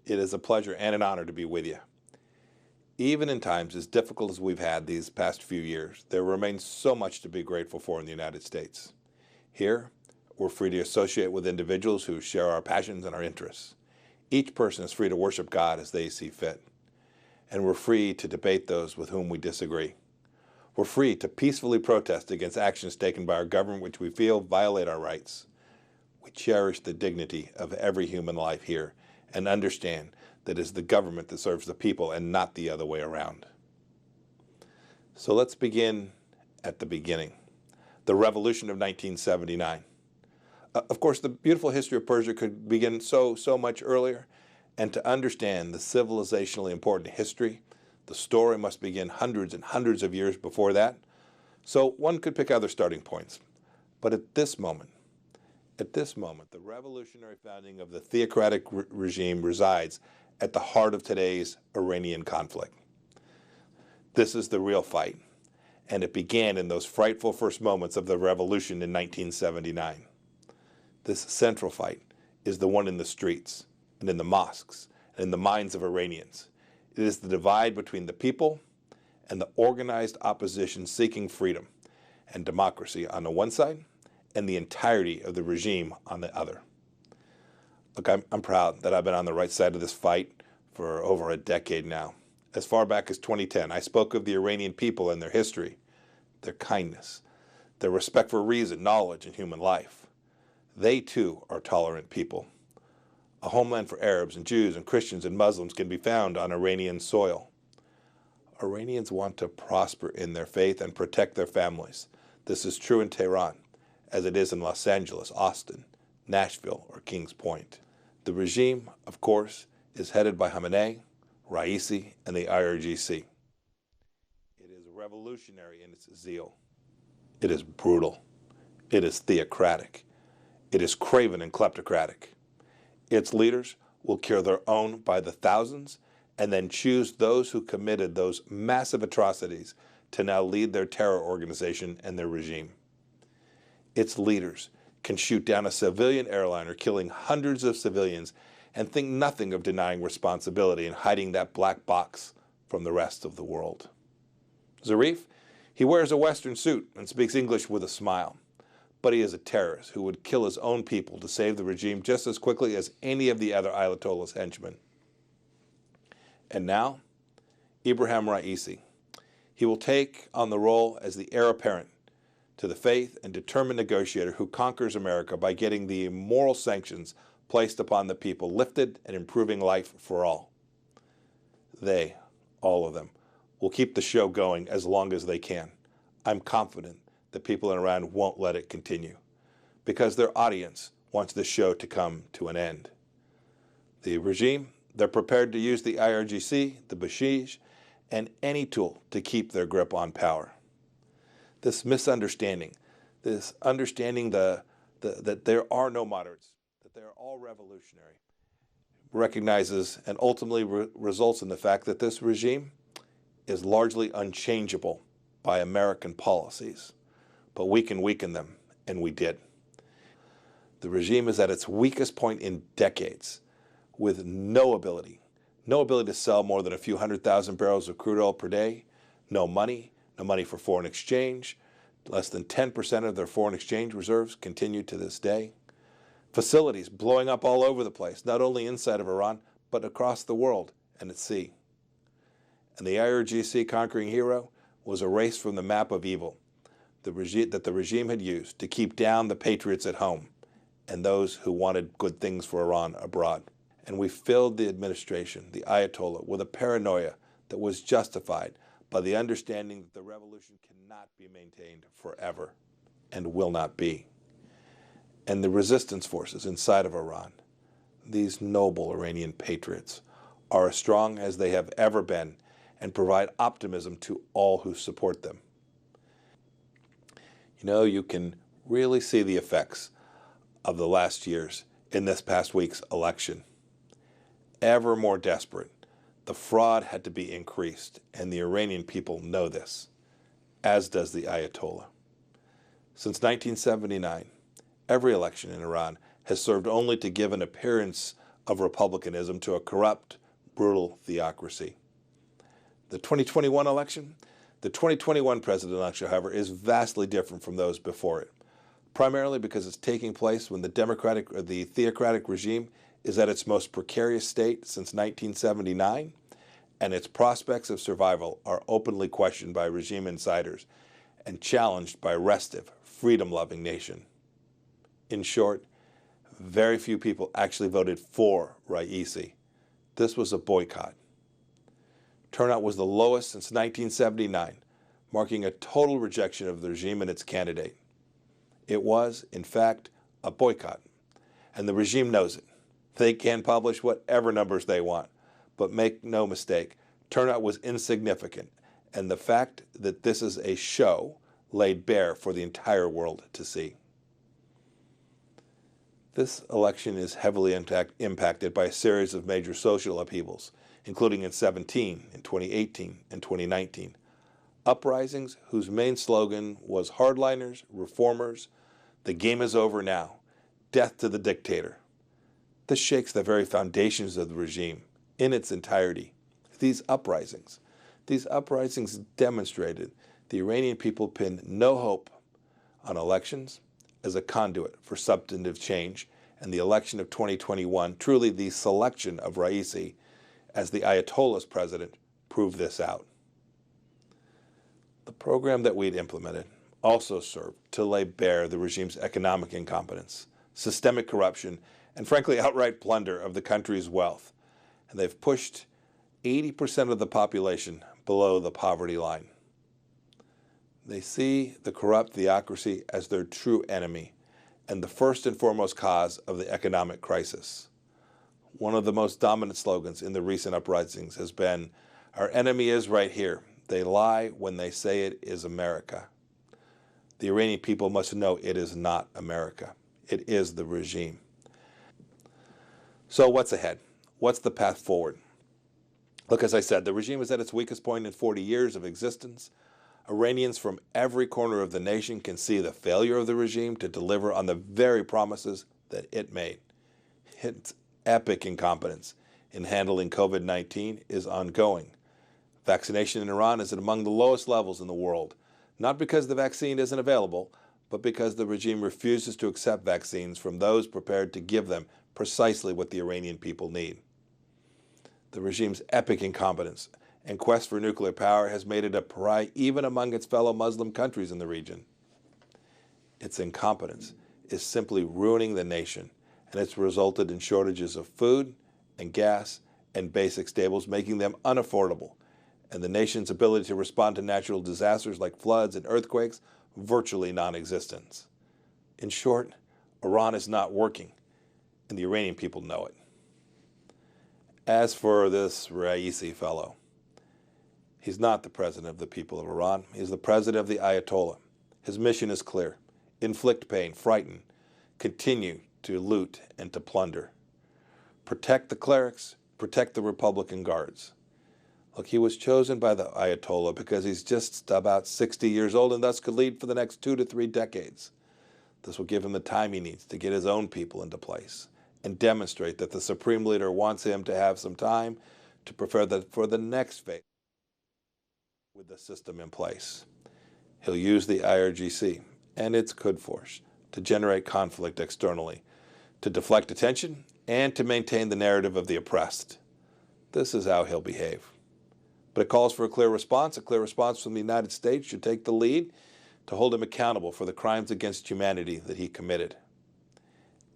It is a pleasure and an honor to be with you. Even in times as difficult as we've had these past few years, there remains so much to be grateful for in the United States. Here, we're free to associate with individuals who share our passions and our interests. Each person is free to worship God as they see fit. And we're free to debate those with whom we disagree. We're free to peacefully protest against actions taken by our government which we feel violate our rights. We cherish the dignity of every human life here and understand that it is the government that serves the people and not the other way around. So let's begin at the beginning, the Revolution of 1979. Of course, the beautiful history of Persia could begin so much earlier, and to understand the civilizationally important history, the story must begin hundreds and hundreds of years before that. So one could pick other starting points. But at this moment, the revolutionary founding of the theocratic regime resides at the heart of today's Iranian conflict. This is the real fight, and it began in those frightful first moments of the revolution in 1979. This central fight is the one in the streets and in the mosques and in the minds of Iranians. It is the divide between the people and the organized opposition seeking freedom and democracy on the one side and the entirety of the regime on the other. Look, I'm proud that I've been on the right side of this fight for over a decade now. As far back as 2010, I spoke of the Iranian people and their history, their kindness, their respect for reason, knowledge, and human life. They too are tolerant people. A homeland for Arabs and Jews and Christians and Muslims can be found on Iranian soil. Iranians want to prosper in their faith and protect their families. This is true in Tehran, as it is in Los Angeles, Austin, Nashville, or Kings Point. The regime, of course, is headed by Khamenei, Raisi, and the IRGC. It is revolutionary in its zeal. It is brutal. It is theocratic. It is craven and kleptocratic. Its leaders will kill their own by the thousands and then choose those who committed those massive atrocities to now lead their terror organization and their regime. Its leaders can shoot down a civilian airliner, killing hundreds of civilians, and think nothing of denying responsibility and hiding that black box from the rest of the world. Zarif, he wears a Western suit and speaks English with a smile. But he is a terrorist who would kill his own people to save the regime just as quickly as any of the other Ayatollah's henchmen. And now, Ibrahim Raisi. He will take on the role as the heir apparent to the faith and determined negotiator who conquers America by getting the immoral sanctions placed upon the people lifted and improving life for all. They, all of them, will keep the show going as long as they can. I'm confident the people in Iran won't let it continue because their audience wants the show to come to an end. The regime, they're prepared to use the IRGC, the Basij, and any tool to keep their grip on power. This misunderstanding, this understanding that there are no moderates, that they are all revolutionary, recognizes and ultimately results in the fact that this regime is largely unchangeable by American policies. But we can weaken them, and we did. The regime is at its weakest point in decades, with no ability to sell more than a few 100,000 barrels of crude oil per day, no money for foreign exchange. Less than 10% of their foreign exchange reserves continue to this day. Facilities blowing up all over the place, not only inside of Iran, but across the world and at sea. And the IRGC conquering hero was erased from the map of evil that the regime had used to keep down the patriots at home and those who wanted good things for Iran abroad. And we filled the administration, the Ayatollah, with a paranoia that was justified by the understanding that the revolution cannot be maintained forever and will not be. And the resistance forces inside of Iran, these noble Iranian patriots, are as strong as they have ever been and provide optimism to all who support them. You know, you can really see the effects of the last years in this past week's election. Ever more desperate, the fraud had to be increased, and the Iranian people know this, as does the Ayatollah. Since 1979, every election in Iran has served only to give an appearance of republicanism to a corrupt, brutal theocracy. The 2021 election? The 2021 presidential election, however, is vastly different from those before it, primarily because it's taking place when the theocratic regime is at its most precarious state since 1979, and its prospects of survival are openly questioned by regime insiders and challenged by a restive, freedom-loving nation. In short, very few people actually voted for Raisi. This was a boycott. Turnout was the lowest since 1979, marking a total rejection of the regime and its candidate. It was, in fact, a boycott, and the regime knows it. They can publish whatever numbers they want, but make no mistake, turnout was insignificant, and the fact that this is a show laid bare for the entire world to see. This election is heavily impacted by a series of major social upheavals, including in 2017, in 2018, and 2019. Uprisings whose main slogan was hardliners, reformers, the game is over now, death to the dictator. This shakes the very foundations of the regime in its entirety. These uprisings demonstrated the Iranian people pinned no hope on elections as a conduit for substantive change, and the election of 2021, truly the selection of Raisi as the Ayatollah's president, proved this out. The program that we'd implemented also served to lay bare the regime's economic incompetence, systemic corruption, and frankly outright plunder of the country's wealth. And they've pushed 80% of the population below the poverty line. They see the corrupt theocracy as their true enemy and the first and foremost cause of the economic crisis. One of the most dominant slogans in the recent uprisings has been, "Our enemy is right here. They lie when they say it is America." The Iranian people must know it is not America. It is the regime. So what's ahead? What's the path forward? Look, as I said, the regime is at its weakest point in 40 years of existence. Iranians from every corner of the nation can see the failure of the regime to deliver on the very promises that it made. Its epic incompetence in handling COVID-19 is ongoing. Vaccination in Iran is at among the lowest levels in the world, not because the vaccine isn't available, but because the regime refuses to accept vaccines from those prepared to give them precisely what the Iranian people need. The regime's epic incompetence and quest for nuclear power has made it a pariah even among its fellow Muslim countries in the region. Its incompetence is simply ruining the nation, and it's resulted in shortages of food and gas and basic staples, making them unaffordable, and the nation's ability to respond to natural disasters like floods and earthquakes virtually non-existent. In short, Iran is not working, and the Iranian people know it. As for this Raisi fellow, he's not the president of the people of Iran. He's the president of the Ayatollah. His mission is clear: inflict pain, frighten, continue to loot and to plunder. Protect the clerics, protect the Republican guards. Look, he was chosen by the Ayatollah because he's just about 60 years old and thus could lead for the next 2 to 3 decades. This will give him the time he needs to get his own people into place and demonstrate that the supreme leader wants him to have some time to prepare for the next phase with the system in place. He'll use the IRGC and its Quds force to generate conflict externally, to deflect attention, and to maintain the narrative of the oppressed. This is how he'll behave. But it calls for a clear response. A clear response from the United States should take the lead to hold him accountable for the crimes against humanity that he committed.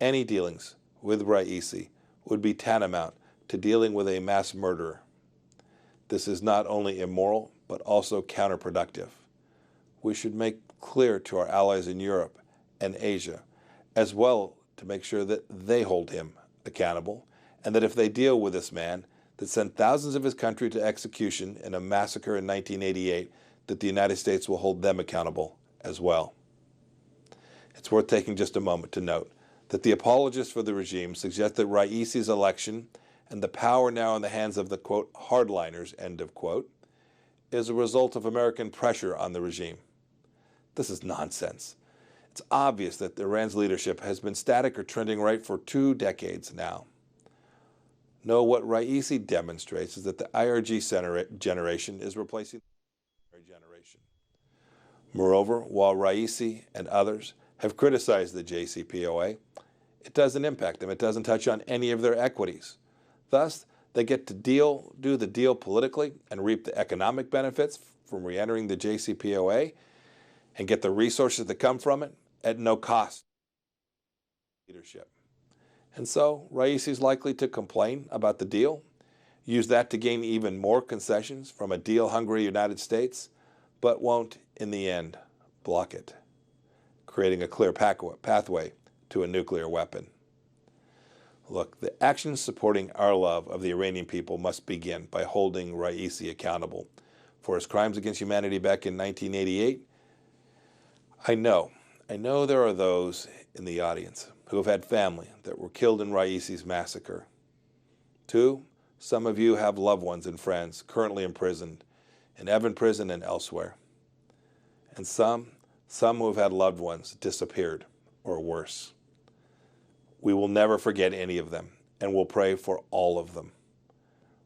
Any dealings with Raisi would be tantamount to dealing with a mass murderer. This is not only immoral, but also counterproductive. We should make clear to our allies in Europe and Asia, as well to make sure that they hold him accountable, and that if they deal with this man that sent thousands of his country to execution in a massacre in 1988, that the United States will hold them accountable as well. It's worth taking just a moment to note that the apologists for the regime suggest that Raisi's election and the power now in the hands of the, quote, hardliners, end of quote, is a result of American pressure on the regime. This is nonsense. It's obvious that Iran's leadership has been static or trending right for 2 decades now. No, what Raisi demonstrates is that the IRG generation is replacing the generation. Moreover, while Raisi and others have criticized the JCPOA, it doesn't impact them. It doesn't touch on any of their equities. Thus, they get to do the deal politically and reap the economic benefits from re-entering the JCPOA and get the resources that come from it at no cost to leadership. And so, Raisi is likely to complain about the deal, use that to gain even more concessions from a deal-hungry United States, but won't, in the end, block it, creating a clear pathway to a nuclear weapon. Look, the actions supporting our love of the Iranian people must begin by holding Raisi accountable for his crimes against humanity back in 1988. I know there are those in the audience who have had family that were killed in Raisi's massacre. 2, some of you have loved ones and friends currently imprisoned in Evin prison and elsewhere. And some who have had loved ones disappeared or worse. We will never forget any of them, and we'll pray for all of them.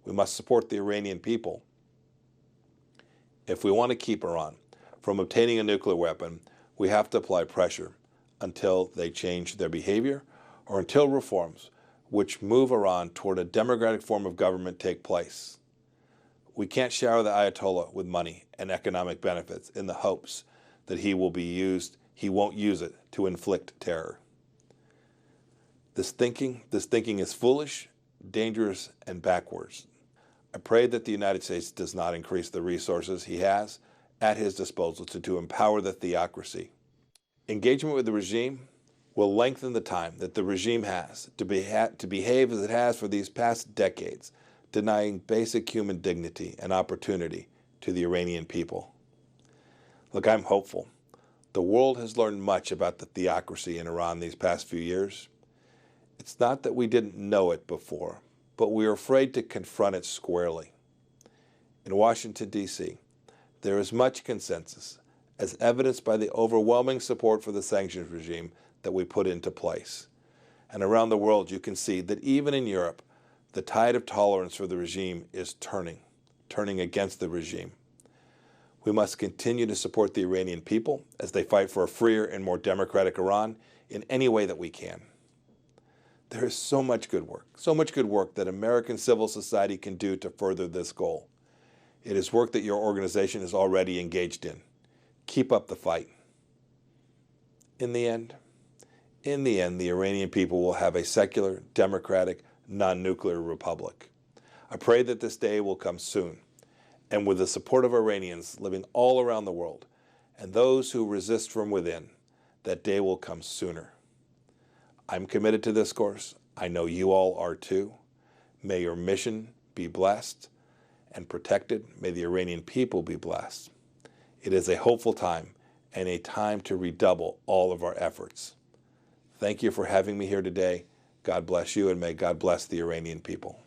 We must support the Iranian people. If we want to keep Iran from obtaining a nuclear weapon, we have to apply pressure until they change their behavior or until reforms which move Iran toward a democratic form of government take place. We can't shower the Ayatollah with money and economic benefits in the hopes that he won't use it to inflict terror. This thinking is foolish, dangerous, and backwards. I pray that the United States does not increase the resources he has at his disposal to empower the theocracy. Engagement with the regime will lengthen the time that the regime has to behave as it has for these past decades, denying basic human dignity and opportunity to the Iranian people. Look, I'm hopeful. The world has learned much about the theocracy in Iran these past few years. It's not that we didn't know it before, but we are afraid to confront it squarely. In Washington, D.C., there is much consensus, as evidenced by the overwhelming support for the sanctions regime that we put into place. And around the world, you can see that even in Europe, the tide of tolerance for the regime is turning against the regime. We must continue to support the Iranian people as they fight for a freer and more democratic Iran in any way that we can. There is so much good work that American civil society can do to further this goal. It is work that your organization is already engaged in. Keep up the fight. In the end, the Iranian people will have a secular, democratic, non-nuclear republic. I pray that this day will come soon, and with the support of Iranians living all around the world and those who resist from within, that day will come sooner. I'm committed to this course. I know you all are too. May your mission be blessed and protected. May the Iranian people be blessed. It is a hopeful time and a time to redouble all of our efforts. Thank you for having me here today. God bless you, and may God bless the Iranian people.